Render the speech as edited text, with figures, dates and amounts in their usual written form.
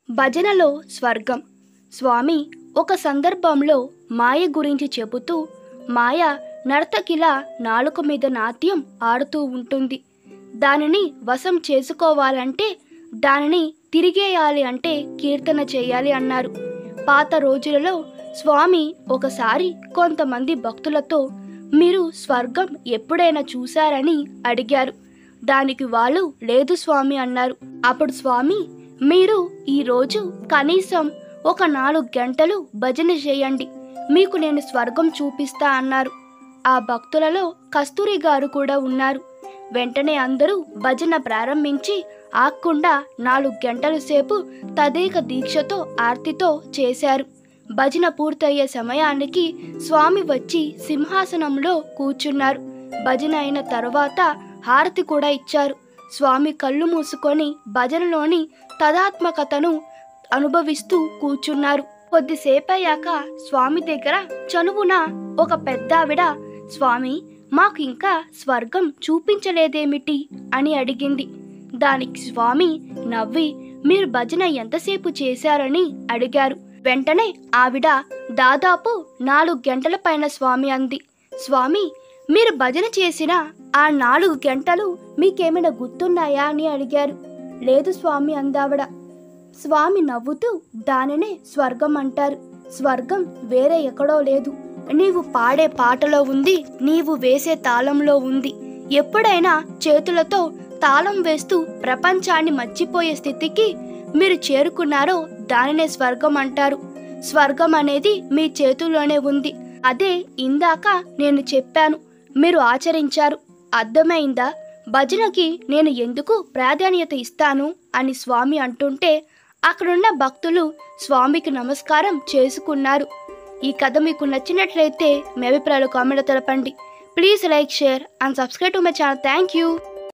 భజనలో స్వర్గం. స్వామి ఒక సందర్భంలో మాయ గురించి చెబుతూ, మాయ నర్తకిలా నాలుక మీద నాట్యం ఆడుతూ ఉంటుంది. దానిని వశం చేసుకోవాలంటే, దానిని తిరిగేయాలి అంటే కీర్తన చేయాలి అన్నారు. పాత రోజులలో స్వామి ఒకసారి కొంతమంది భక్తులతో మీరు స్వర్గం ఎప్పుడైనా చూశారని అడిగారు. దానికి వాళ్ళు లేదు స్వామి అన్నారు. అప్పుడు స్వామి, మీరు ఈరోజు కనీసం ఒక 4 గంటలు భజన చేయండి, మీకు నేను స్వర్గం చూపిస్తా అన్నారు. ఆ భక్తులలో కస్తూరి గారు కూడా ఉన్నారు. వెంటనే అందరూ భజన ప్రారంభించి ఆగకుండా 4 గంటల సేపు తదేక దీక్షతో ఆర్తితో చేశారు. భజన పూర్తయ్యే సమయానికి స్వామి వచ్చి సింహాసనంలో కూర్చున్నారు. భజన అయిన తర్వాత హారతి కూడా ఇచ్చారు. స్వామి కళ్ళు మూసుకొని భజనలోని తదాత్మకతను అనుభవిస్తూ కూర్చున్నారు. కొద్దిసేపయ్యాక స్వామి దగ్గర చనువున ఒక పెద్దావిడ, స్వామి మాకు ఇంకా స్వర్గం చూపించలేదేమిటి అని అడిగింది. దానికి స్వామి నవ్వి, మీరు భజన ఎంతసేపు చేశారని అడిగారు. వెంటనే ఆవిడ దాదాపు 4 గంటల పైన స్వామి అంది. స్వామి, మీరు భజన చేసిన ఆ 4 గంటలు మీకేమైనా గుర్తున్నాయా అని అడిగారు. లేదు స్వామి అందావిడ. స్వామి నవ్వుతూ, దానినే స్వర్గం అంటారు. స్వర్గం వేరే ఎక్కడో లేదు, నీవు పాడే పాటలో ఉంది, నీవు వేసే తాళంలో ఉంది. ఎప్పుడైనా చేతులతో తాళం వేస్తూ ప్రపంచాన్ని మర్చిపోయే స్థితికి మీరు చేరుకున్నారో దానినే స్వర్గం అంటారు. స్వర్గం అనేది మీ చేతుల్లోనే ఉంది. అదే ఇందాక నేను చెప్పాను, మీరు ఆచరించారు. అర్థమైందా? భజనకి నేను ఎందుకు ప్రాధాన్యత ఇస్తాను అని స్వామి అంటుంటే అక్కడున్న భక్తులు స్వామికి నమస్కారం చేసుకున్నారు. ఈ కథ మీకు నచ్చినట్లయితే మీ అభిప్రాయాలు కామెంట్లో తెలపండి. Please like, share and subscribe to my channel. Thank you.